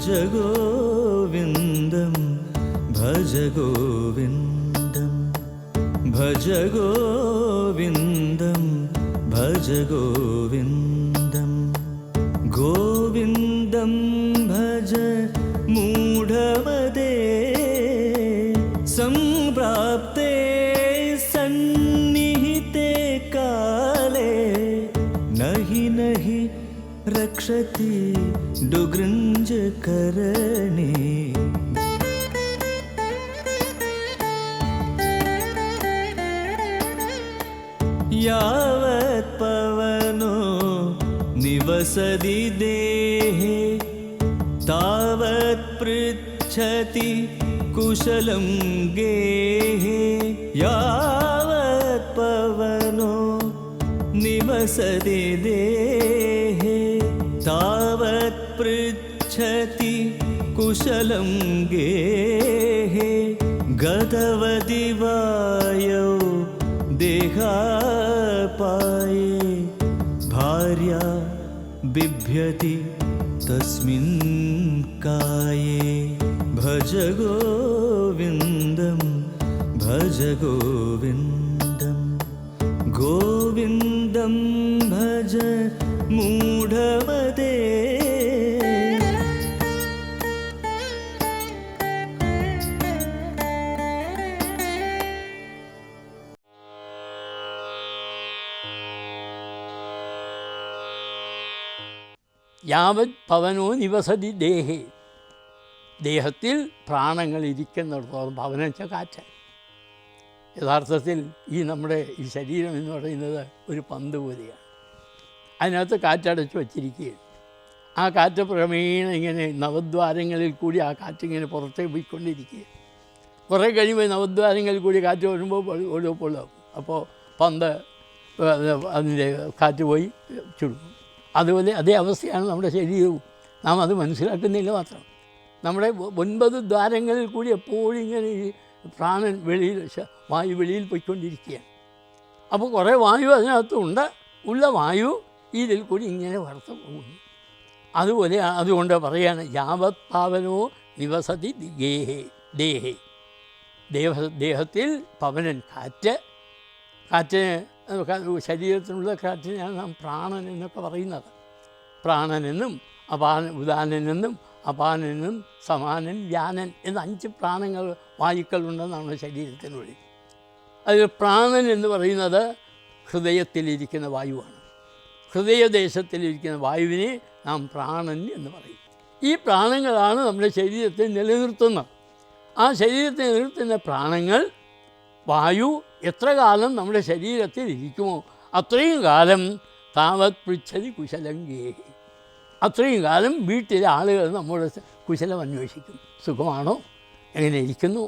ഭജ ഗോവിന്ദം ഭജ ഗോവിന്ദം ഭജ ഗോവിന്ദം ഭജ ഗോവിന്ദം ഗോവിന്ദം ഭജ മൂഢമതേ സംപ്രാപ്തേ സന്നിഹിതേ കാലേ നഹി നഹി രക്ഷതി ഡുഗൃഞ്ജകരണേ. യാവത് പവനോ നിവസതി ദേഹേ താവത് പൃച്ഛതി കുശലം ഗേഹേ. യാവത് പവനോ നിവസതി ദേഹേ താവത് പൃച്ഛതി കുശലം ഗേഹേ. ഗതവതി വായൗ ദേഹാപായേ ഭാര്യ ബിഭ്യതി തസ്മിൻ കായേ. ഭജ ഗോവിന്ദം ഭജ ഗോവിന്ദം ഗോവിന്ദം ഭജ മൂഢമതേ. യാവത് പവനോ നിവസതി ദേഹേ. ദേഹത്തിൽ പ്രാണങ്ങൾ ഇരിക്കുന്നിടത്തോളം പവനം വെച്ചാൽ കാറ്റ്. യഥാർത്ഥത്തിൽ നമ്മുടെ ഈ ശരീരം എന്ന് പറയുന്നത് ഒരു പന്ത് പോലെയാണ്. അതിനകത്ത് കാറ്റടച്ച് വച്ചിരിക്കുകയാണ്. ആ കാറ്റ് ക്രമേണ ഇങ്ങനെ നവദ്വാരങ്ങളിൽ കൂടി ആ കാറ്റിങ്ങനെ പുറത്തേക്ക് പോയിക്കൊണ്ടിരിക്കുകയാണ്. കുറേ കഴിയുമ്പോൾ നവദ്വാരങ്ങളിൽ കൂടി കാറ്റ് വരുമ്പോൾ ഒഴുപ്പൊള്ളാവും. അപ്പോൾ പന്ത് അതിൻ്റെ കാറ്റ് പോയി ചുരുങ്ങും. അതുപോലെ അതേ അവസ്ഥയാണ് നമ്മുടെ ശരീരവും. നാം അത് മനസ്സിലാക്കുന്നില്ല മാത്രം. നമ്മുടെ 9 ദ്വാരങ്ങളിൽ കൂടി എപ്പോഴും ഇങ്ങനെ ഈ പ്രാണൻ വെളിയിൽ വായു വെളിയിൽ പോയിക്കൊണ്ടിരിക്കുകയാണ്. അപ്പോൾ കുറേ വായു അതിനകത്തുണ്ട്. ഉള്ള വായു ഇതിൽ കൂടി ഇങ്ങനെ വളർത്ത് പോകുന്നു. അതുപോലെ അതുകൊണ്ട് പറയാണ് യാവത് പാവനോ നിവസതി ഗേഹേ ദേഹേ. ദേഹത്തിൽ പവനൻ കാറ്റിന് ശരീരത്തിനുള്ള കാറ്റിനെയാണ് നാം പ്രാണൻ എന്നൊക്കെ പറയുന്നത്. പ്രാണനെന്നും ഉദാനനെന്നും അപാനനും സമാനൻ വ്യാനൻ എന്ന 5 പ്രാണങ്ങൾ വായുക്കളുണ്ടെന്ന് നമ്മുടെ ശരീരത്തിനുള്ളിൽ. അതിൽ പ്രാണൻ എന്ന് പറയുന്നത് ഹൃദയത്തിലിരിക്കുന്ന വായുവാണ്. ഹൃദയദേശത്തിലിരിക്കുന്ന വായുവിനെ നാം പ്രാണൻ എന്ന് പറയും. ഈ പ്രാണങ്ങളാണ് നമ്മുടെ ശരീരത്തെ നിലനിർത്തുന്നത്. ആ ശരീരത്തെ നിലനിർത്തുന്ന പ്രാണങ്ങൾ വായു എത്ര കാലം നമ്മുടെ ശരീരത്തിൽ ഇരിക്കുമോ അത്രയും കാലം താവത് പൃച്ഛതി കുശലം ഗേഹി. അത്രയും കാലം വീട്ടിലെ ആളുകൾ നമ്മുടെ കുശലം അന്വേഷിക്കും. സുഖമാണോ, എങ്ങനെ ഇരിക്കുന്നു,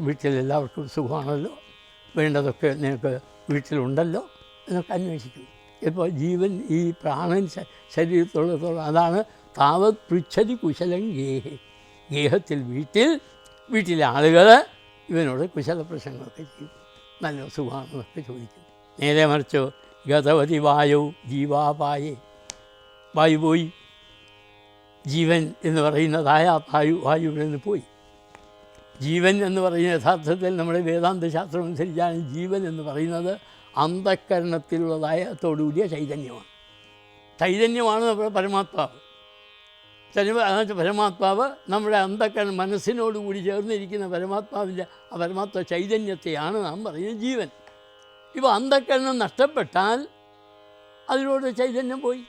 വീട്ടിലെല്ലാവർക്കും സുഖമാണല്ലോ, വേണ്ടതൊക്കെ നിനക്ക് വീട്ടിലുണ്ടല്ലോ എന്നൊക്കെ അന്വേഷിക്കും. ഇപ്പോൾ ജീവൻ ഈ പ്രാണൻ ശരീരത്തോളത്തോളം അതാണ് താവത് പൃച്ഛതി കുശലം ഗേഹി. ഗേഹത്തിൽ വീട്ടിലെ ആളുകൾ ഇവനോട് കുശല പ്രശ്നങ്ങളൊക്കെ ചെയ്യും. നല്ല സുഖമാണെന്നൊക്കെ ചോദിക്കും. നേരെ മറിച്ചോ ഗതവതി വായു ജീവാപായേ. വായു പോയി. ജീവൻ എന്ന് പറയുന്നതായ വായുവിൽ നിന്ന് പോയി. ജീവൻ എന്ന് പറയുന്ന യഥാർത്ഥത്തിൽ നമ്മുടെ വേദാന്ത ശാസ്ത്രം അനുസരിച്ചാണ് ജീവൻ എന്ന് പറയുന്നത് അന്ധഃകരണത്തിലുള്ളതായ തോടുകൂടിയ ചൈതന്യമാണ്. ചൈതന്യമാണ് നമ്മുടെ പരമാത്മാവ്. പരമാത്മാവ് നമ്മുടെ അന്ധഃകരണം മനസ്സിനോടുകൂടി ചേർന്നിരിക്കുന്ന പരമാത്മാവിൻ്റെ ആ പരമാത്മ ചൈതന്യത്തെയാണ് നാം പറയുന്നത് ജീവൻ. ഇപ്പോൾ അന്ധഃകരണം നഷ്ടപ്പെട്ടാൽ അതിലൂടെ ചൈതന്യം പോയി.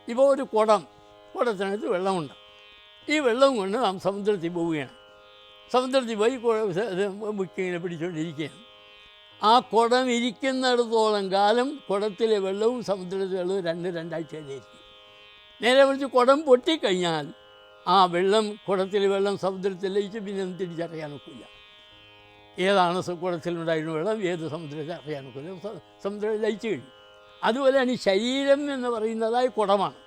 ഇപ്പോൾ ഒരു കുടത്തിനകത്ത് വെള്ളമുണ്ട്. ഈ വെള്ളം കൊണ്ട് നാം സമുദ്രത്തിൽ പോവുകയാണ്. സമുദ്രത്തിൽ പോയി മുക്കിങ്ങനെ പിടിച്ചുകൊണ്ടിരിക്കുകയാണ്. ആ കുടം ഇരിക്കുന്നിടത്തോളം കാലം കുടത്തിലെ വെള്ളവും സമുദ്രത്തിലെ വെള്ളവും രണ്ടായി ചേർന്നിരിക്കും. നേരെ മറിച്ച് കുടം പൊട്ടിക്കഴിഞ്ഞാൽ ആ വെള്ളം കുടത്തിലെ വെള്ളം സമുദ്രത്തിൽ ലയിച്ച് പിന്നെ ഒന്നും തിരിച്ചറിയാൻ ഒക്കില്ല. ഏതാണ് കുടത്തിലുണ്ടായിരുന്ന വെള്ളം ഏത് സമുദ്രത്തിൽ അറിയാൻ ഒക്കില്ല. സമുദ്രം ലയിച്ചു കഴിഞ്ഞു. അതുപോലെയാണ് ഈ ശരീരം എന്ന് പറയുന്നതായ കുടമാണ്.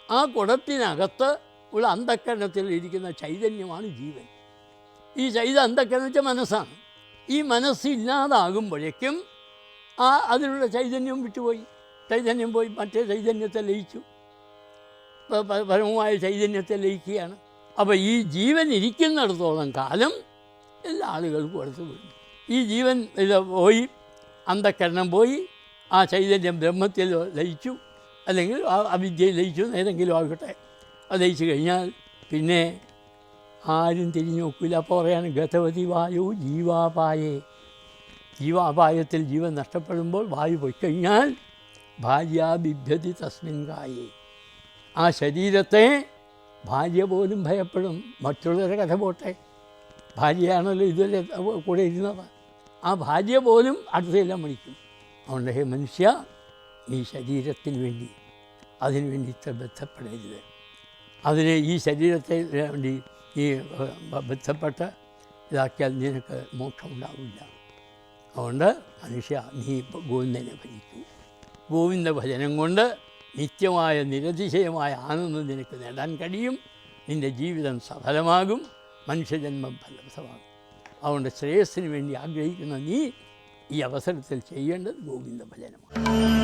ആ കുടത്തിനകത്ത് ഉള്ള അന്ധഃകരണത്തിൽ ഇരിക്കുന്ന ചൈതന്യമാണ് ജീവൻ. ഈ അന്ധഃകരണം വെച്ചാൽ മനസ്സാണ്. ഈ മനസ്സില്ലാതാകുമ്പോഴേക്കും അതിലുള്ള ചൈതന്യം വിട്ടുപോയി. ചൈതന്യം പോയി മറ്റേ ചൈതന്യത്തെ ലയിച്ചു. പരമമായ ചൈതന്യത്തെ ലയിക്കുകയാണ്. അപ്പോൾ ഈ ജീവൻ ഇരിക്കുന്നിടത്തോളം കാലം എല്ലാ ആളുകൾക്കും അടുത്ത് വീഴും. ഈ ജീവൻ ഇത് പോയി, അന്ധക്കരണം പോയി, ആ ചൈതന്യം ബ്രഹ്മത്തിൽ ലയിച്ചു, അല്ലെങ്കിൽ ആ അവിദ്യയിൽ ലയിച്ചു, ഏതെങ്കിലും ആകട്ടെ, അത് ലയിച്ചു കഴിഞ്ഞാൽ പിന്നെ ആരും തിരിഞ്ഞു നോക്കില്ല. അപ്പോൾ പറയാണ് ഗതവതി വായു ജീവാപായേ. ജീവാപായത്തിൽ ജീവൻ നഷ്ടപ്പെടുമ്പോൾ വായു പോയിക്കഴിഞ്ഞാൽ ഭാര്യ ബിഭ്യതി തസ്മിൻ കായേ. ആ ശരീരത്തെ ഭാര്യ പോലും ഭയപ്പെടും. മറ്റുള്ളവരുടെ കഥ പോട്ടെ, ഭാര്യയാണല്ലോ ഇതുവരെ കൂടെ ഇരുന്നത്. ആ ഭാര്യ പോലും അടുത്തെല്ലാം മണിക്കും. അതുകൊണ്ട് ഹേ മനുഷ്യ, ഈ ശരീരത്തിന് വേണ്ടി അതിനു വേണ്ടി ഇത്ര ബന്ധപ്പെടരുത്. അതിനെ ഈ ശരീരത്തെ വേണ്ടി ഈ ബന്ധപ്പെട്ട് ഇതാക്കിയാൽ നിനക്ക് മോക്ഷം ഉണ്ടാവില്ല. അതുകൊണ്ട് മനുഷ്യ, നീ ഗോവിന്ദനെ ഭജിക്കൂ. ഗോവിന്ദ ഭജനം കൊണ്ട് നിത്യമായ നിരതിശയമായ ആനന്ദം നിനക്ക് നേടാൻ കഴിയും. നിൻ്റെ ജീവിതം സഫലമാകും, മനുഷ്യജന്മം ഫലപ്രദമാകും. അതുകൊണ്ട് ശ്രേയസ്സിന് വേണ്ടി ആഗ്രഹിക്കുന്ന നീ ഈ അവസരത്തിൽ ചെയ്യേണ്ടത് ഗോവിന്ദ ഭജനമാണ്.